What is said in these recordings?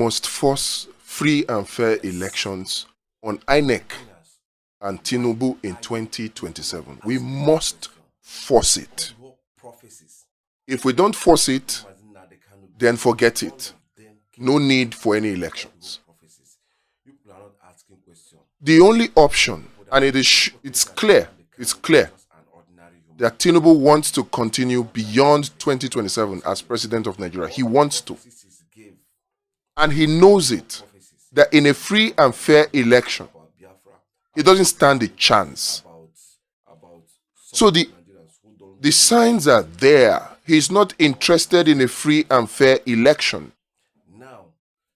must force free and fair elections on INEC and Tinubu in 2027. We must force it. If we don't force it, then forget it. No need for any elections. The only option, and it's clear, that Tinubu wants to continue beyond 2027 as president of Nigeria. He wants to. And he knows it, that in a free and fair election, he doesn't stand a chance. So the signs are there. He's not interested in a free and fair election.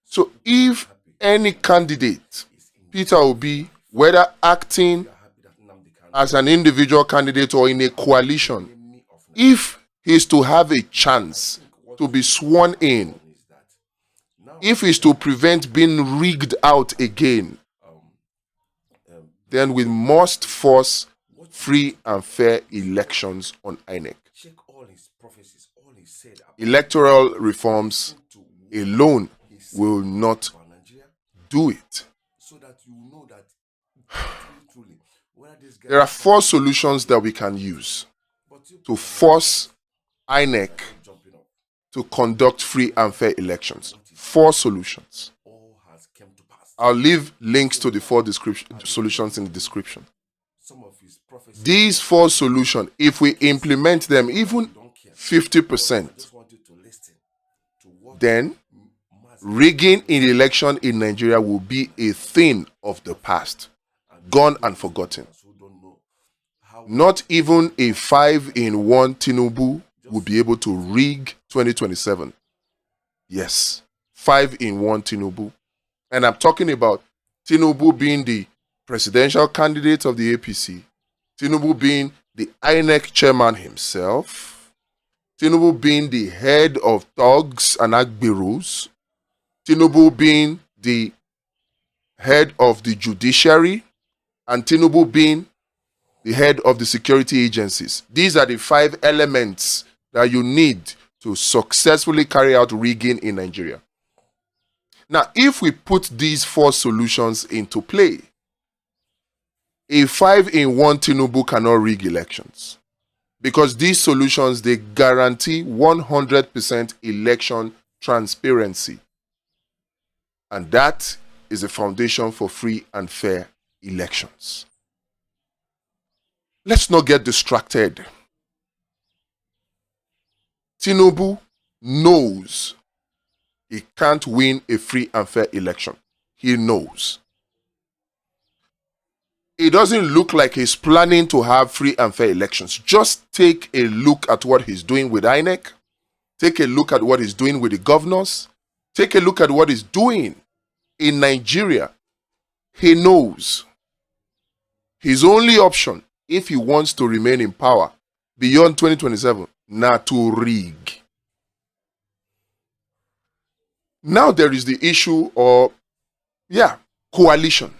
So if any candidate, Peter Obi, whether acting as an individual candidate or in a coalition, if he's to have a chance to be sworn in, if he's to prevent being rigged out again, then we must force free and fair elections on INEC. Electoral reforms alone will not do it. There are 4 solutions that we can use to force INEC to conduct free and fair elections. 4 solutions. I'll leave links to the 4 solutions in the description. These 4 solutions, if we implement them even 50%, then rigging in election in Nigeria will be a thing of the past, gone and forgotten. Not even a 5-in-1 Tinubu will be able to rig 2027. Yes, 5-in-1 Tinubu. And I'm talking about Tinubu being the presidential candidate of the APC, Tinubu being the INEC chairman himself, Tinubu being the head of thugs and agberos, Tinubu being the head of the judiciary, and Tinubu being the head of the security agencies. These are the 5 elements that you need to successfully carry out rigging in Nigeria. Now, if we put these 4 solutions into play, a 5-in-1 Tinubu cannot rig elections, because these solutions, they guarantee 100% election transparency. And that is the foundation for free and fair elections. Let's not get distracted. Tinubu knows he can't win a free and fair election. He knows. It doesn't look like he's planning to have free and fair elections. Just take a look at what he's doing with INEC. Take a look at what he's doing with the governors. Take a look at what he's doing in Nigeria. He knows his only option, if he wants to remain in power beyond 2027, now to rig. Now there is the issue of, coalition.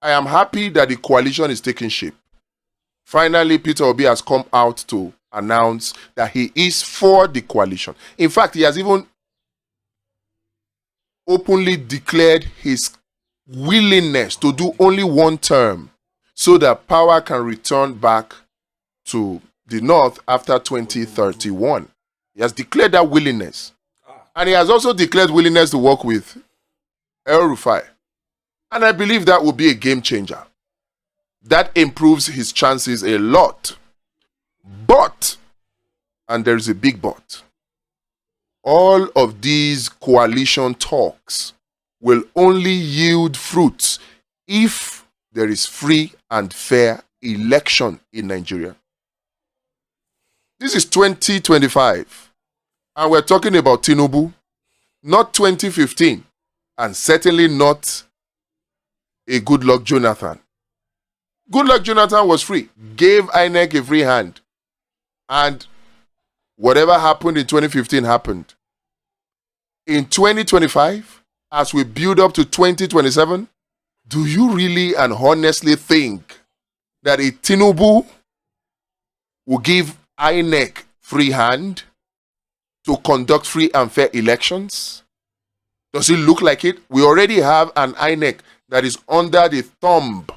I am happy that the coalition is taking shape. Finally, Peter Obi has come out to announce that he is for the coalition. In fact, he has even openly declared his willingness to do only 1 term so that power can return back to the North after 2031. He has declared that willingness. And he has also declared willingness to work with El-Rufai. And I believe that will be a game changer. That improves his chances a lot. But, and there is a big but, all of these coalition talks will only yield fruits if there is free and fair election in Nigeria. This is 2025, and we're talking about Tinubu, not 2015, and certainly not a Goodluck Jonathan. Goodluck Jonathan was free, gave INEC a free hand, and whatever happened in 2015 happened. In 2025, as we build up to 2027, do you really and honestly think that a Tinubu will give INEC free hand to conduct free and fair elections? Does it look like it? We already have an INEC that is under the thumb,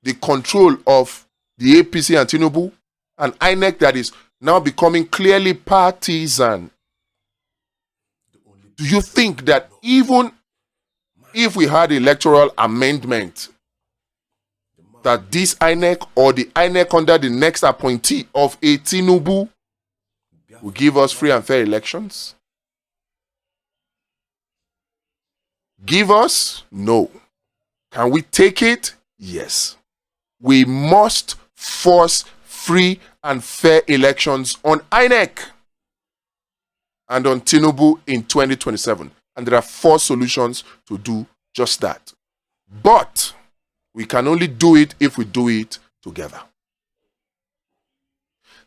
the control of the APC and Tinubu, an INEC that is now becoming clearly partisan. Do you think that even if we had electoral amendment, that this INEC or the INEC under the next appointee of a Tinubu will give us free and fair elections? Give us? No. Can we take it? Yes. We must force free and fair elections on INEC and on Tinubu in 2027. And there are 4 solutions to do just that. But we can only do it if we do it together.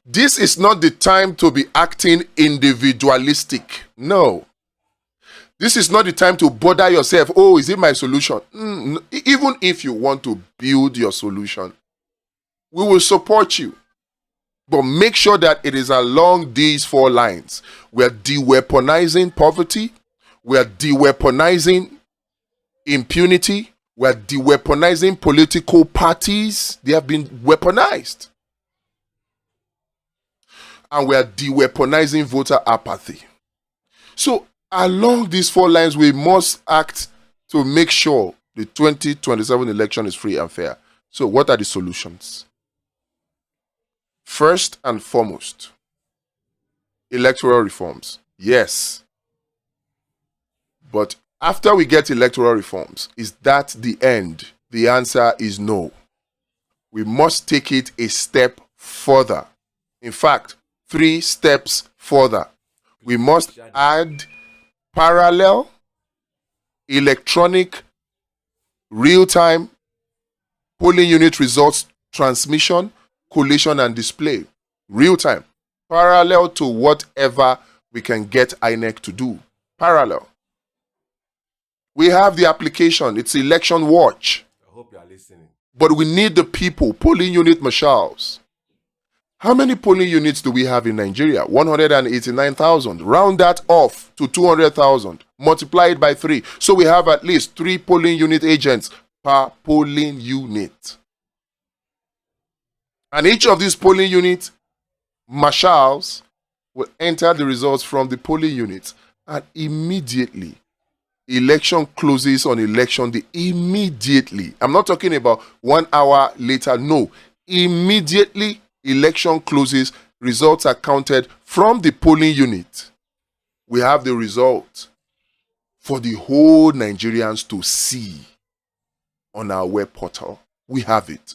This is not the time to be acting individualistic. No. This is not the time to bother yourself. Oh, is it my solution? Even if you want to build your solution, we will support you. But make sure that it is along these 4 lines. We are de-weaponizing poverty. We are de-weaponizing impunity. We are de-weaponizing political parties. They have been weaponized. And we are de-weaponizing voter apathy. So, along these 4 lines, we must act to make sure the 2027 election is free and fair. So, what are the solutions? First and foremost, electoral reforms. Yes. But after we get electoral reforms, is that the end? The answer is no. We must take it a step further. In fact, 3 steps further. We must add parallel, electronic, real-time polling unit results transmission, collation, and display. Real-time. Parallel to whatever we can get INEC to do. Parallel. We have the application. It's Election Watch. I hope you are listening. But we need the people, polling unit marshals. How many polling units do we have in Nigeria? 189,000. Round that off to 200,000. Multiply it by 3. So we have at least 3 polling unit agents per polling unit. And each of these polling unit marshals will enter the results from the polling units. And immediately, election closes on election day. Immediately. I'm not talking about 1 hour later. No. Immediately, election closes. Results are counted from the polling unit. We have the result for the whole Nigerians to see on our web portal. We have it.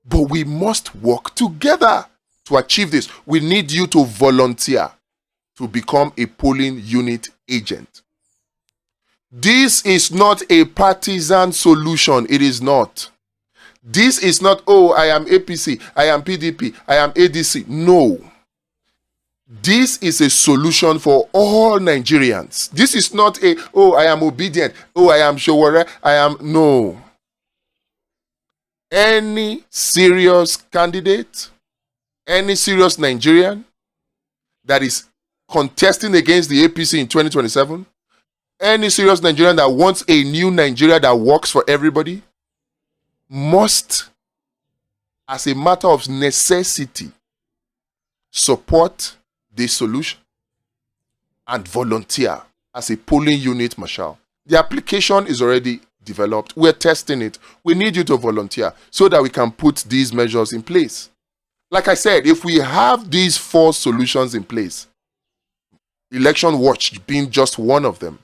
But we must work together to achieve this. We need you to volunteer to become a polling unit agent. This is not a partisan solution. It is not. This is not, oh, I am APC, I am PDP, I am ADC. No. This is a solution for all Nigerians. This is not a, oh, I am obedient, oh, I am Showore, I am, no. Any serious candidate, any serious Nigerian that is contesting against the APC in 2027, any serious Nigerian that wants a new Nigeria that works for everybody, must, as a matter of necessity, support this solution and volunteer as a polling unit marshal. The application is already developed. We're testing it. We need you to volunteer so that we can put these measures in place. Like I said, if we have these 4 solutions in place, Election Watch being just one of them,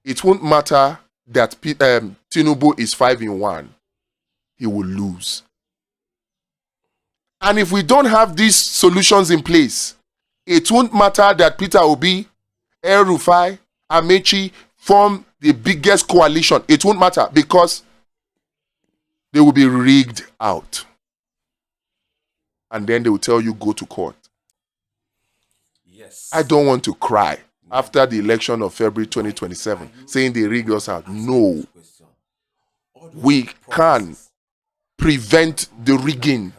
it won't matter that Tinubu is 5-in-1. He will lose. And if we don't have these solutions in place, it won't matter that Peter Obi, El Rufai, Amechi form the biggest coalition. It won't matter because they will be rigged out. And then they will tell you, go to court. Yes. I don't want to cry after the election of February 2027, saying they rigged us out. No. We can prevent the rigging.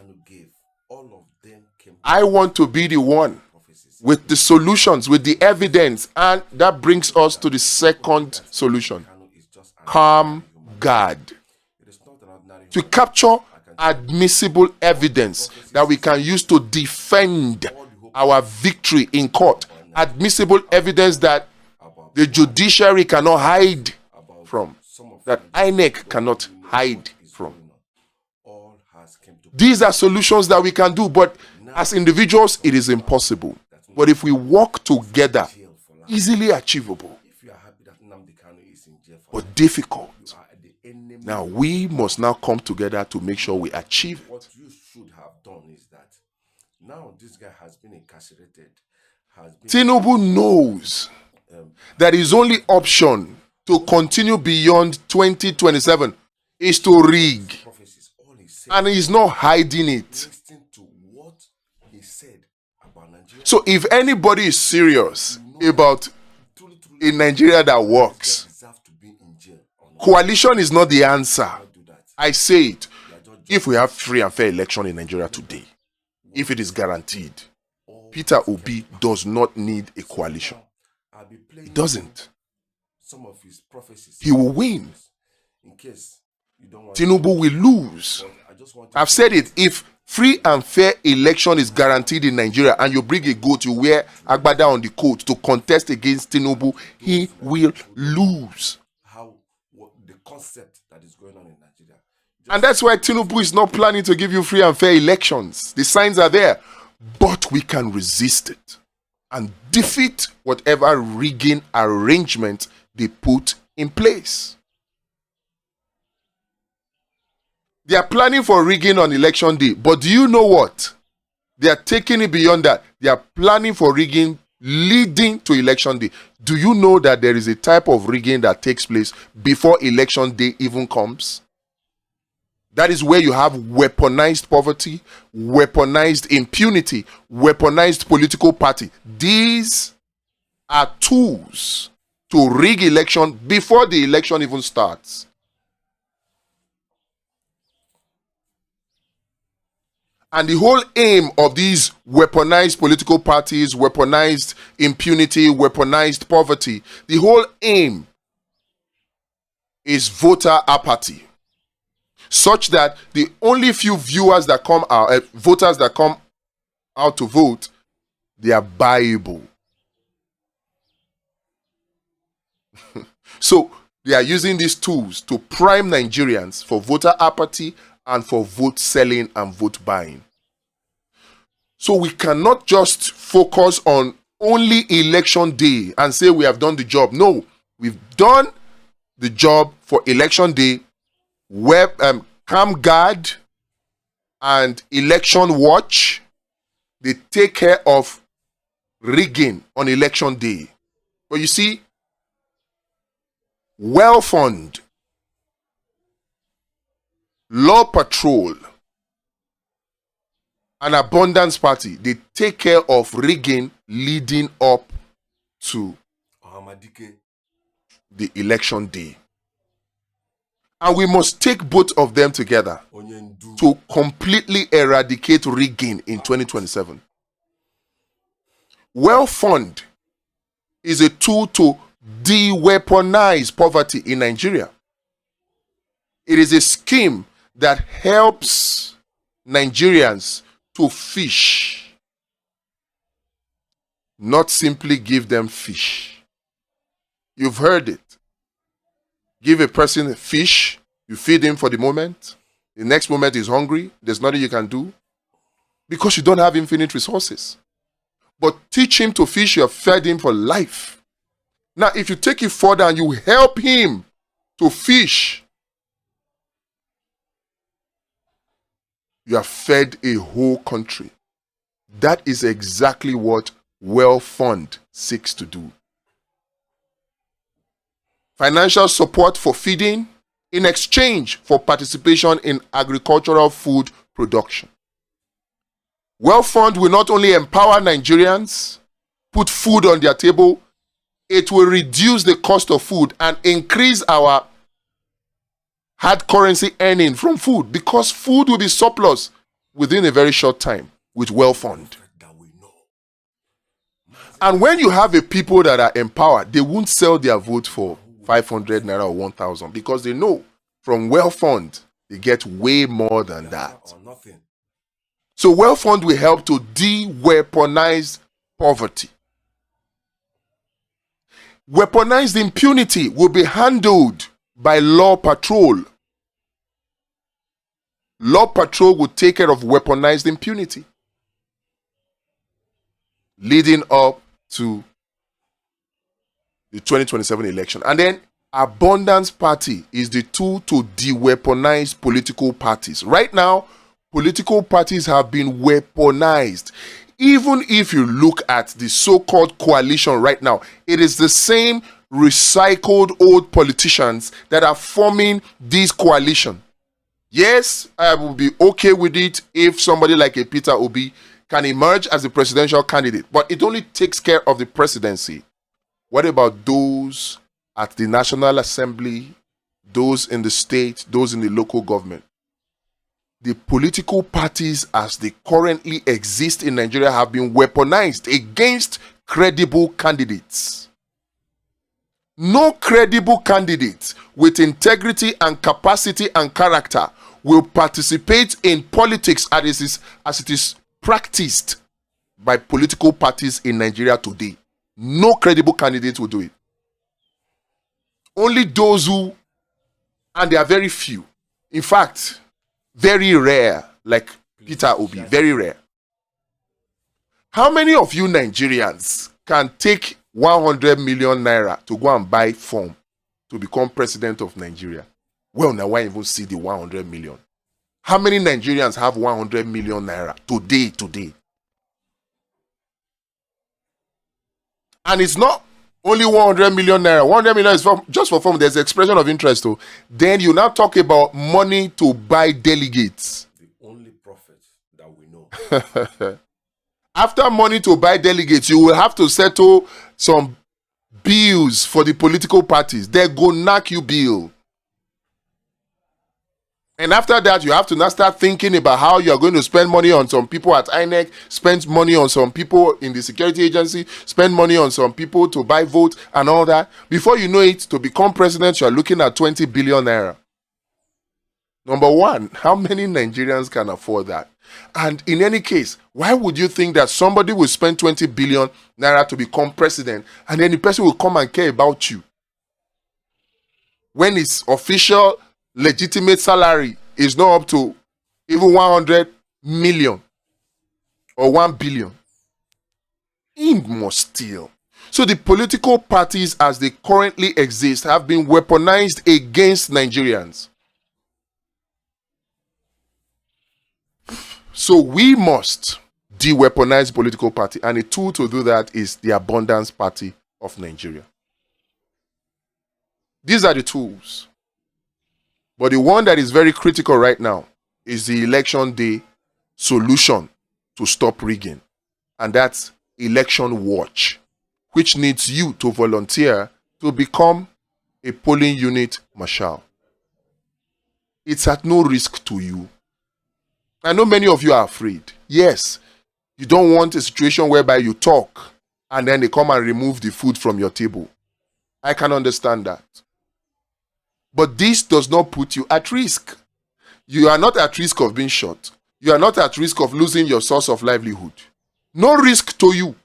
I want to be the one with the solutions, with the evidence. And that brings us to the second solution. Calm guard. To capture admissible evidence that we can use to defend our victory in court. Admissible evidence that the judiciary cannot hide from, that INEC cannot hide from. These are solutions that we can do, but as individuals, it is impossible. But if we work together, easily achievable, but difficult. Now, we must now come together to make sure we achieve it. What you should have done is that now this guy has been incarcerated. Tinubu knows that his only option to continue beyond 2027 is to rig. And he's not hiding it. So if anybody is serious about a Nigeria that works, coalition is not the answer. I say it. If we have free and fair election in Nigeria today, if it is guaranteed, Peter Obi does not need a coalition. He doesn't. He will win. Tinubu will lose. I've said it. If free and fair election is guaranteed in Nigeria and you bring a goat, you wear agbada on the coat to contest against Tinubu, he will lose. The concept that is going on in Nigeria. And that's why Tinubu is not planning to give you free and fair elections. The signs are there. But we can resist it and defeat whatever rigging arrangement they put in place. They are planning for rigging on election day. But do you know what? They are taking it beyond that. They are planning for rigging leading to election day. Do you know that there is a type of rigging that takes place before election day even comes? That is where you have weaponized poverty, weaponized impunity, weaponized political party. These are tools to rig election before the election even starts. And the whole aim of these weaponized political parties, weaponized impunity, weaponized poverty, the whole aim is voter apathy. Such that the only few viewers that come out, voters that come out to vote, they are buyable. So they are using these tools to prime Nigerians for voter apathy and for vote selling and vote buying. So we cannot just focus on only election day and say we have done the job. No, we've done the job for election day, Calm Guard and Election Watch. They take care of rigging on election day. But you see, Well Fund, Law Patrol, and Abundance Party, they take care of rigging leading up to the election day. And we must take both of them together to completely eradicate rigging in 2027. Well Fund is a tool to de-weaponize poverty in Nigeria. It is a scheme that helps Nigerians to fish, not simply give them fish. You've heard it. Give a person a fish, you feed him for the moment. The next moment he's hungry. There's nothing you can do because you don't have infinite resources. But teach him to fish, you have fed him for life. Now, if you take it further and you help him to fish, you have fed a whole country. That is exactly what Well Fund seeks to do. Financial support for feeding in exchange for participation in agricultural food production. Well Fund will not only empower Nigerians, put food on their table, it will reduce the cost of food and increase our hard currency earning from food because food will be surplus within a very short time with Well Fund. And when you have a people that are empowered, they won't sell their vote for 500 naira or 1,000 because they know from wealth fund, they get way more than that. Or nothing. So wealth fund will help to de-weaponize poverty. Weaponized impunity will be handled by law patrol. Law patrol will take care of weaponized impunity, leading up to the 2027 election. And then Abundance Party is the tool to de-weaponize political parties. Right now, political parties have been weaponized. Even if you look at the so-called coalition right now, it is the same recycled old politicians that are forming this coalition. Yes, I will be okay with it if somebody like a Peter Obi can emerge as a presidential candidate, but it only takes care of the presidency. What about those at the National Assembly, those in the state, those in the local government? The political parties as they currently exist in Nigeria have been weaponized against credible candidates. No credible candidate with integrity and capacity and character will participate in politics as it is practiced by political parties in Nigeria today. No credible candidate will do it. Only those who, and they are very few. In fact, very rare, like Peter Obi, very rare. How many of you Nigerians can take 100 million naira to go and buy form to become president of Nigeria? Well, now why even see the 100 million? How many Nigerians have 100 million naira today? And it's not only 100 million naira. 100 million is just for form. There's expression of interest. Too. Then you now talk about money to buy delegates. The only prophet that we know. After money to buy delegates, you will have to settle some bills for the political parties. They go knock you bill. And after that, you have to now start thinking about how you are going to spend money on some people at INEC, spend money on some people in the security agency, spend money on some people to buy votes and all that. Before you know it, to become president, you are looking at 20 billion naira. Number one, how many Nigerians can afford that? And in any case, why would you think that somebody will spend 20 billion naira to become president and then the person will come and care about you? When his official legitimate salary is not up to even 100 million or 1 billion. He must steal. So the political parties as they currently exist have been weaponized against Nigerians. So we must de-weaponize political party, and a tool to do that is the Abundance Party of Nigeria. These are the tools. But the one that is very critical right now is the election day solution to stop rigging. And that's Election Watch, which needs you to volunteer to become a polling unit marshal. It's at no risk to you. I know many of you are afraid. Yes, you don't want a situation whereby you talk and then they come and remove the food from your table. I can understand that. But this does not put you at risk. You are not at risk of being shot. You are not at risk of losing your source of livelihood. No risk to you.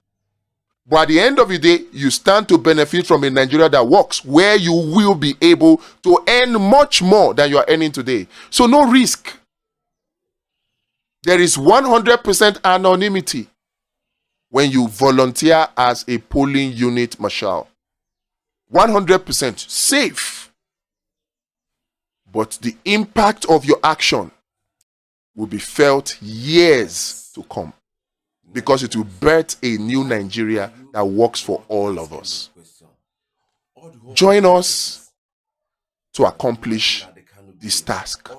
But at the end of the day, you stand to benefit from a Nigeria that works, where you will be able to earn much more than you are earning today. So no risk. There is 100% anonymity when you volunteer as a polling unit marshal. 100% safe. But the impact of your action will be felt years to come, because it will birth a new Nigeria that works for all of us. Join us to accomplish this task.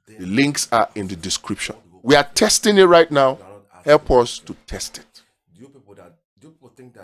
The links are in the description. We are testing it right now. Help us to test it. Do you people think that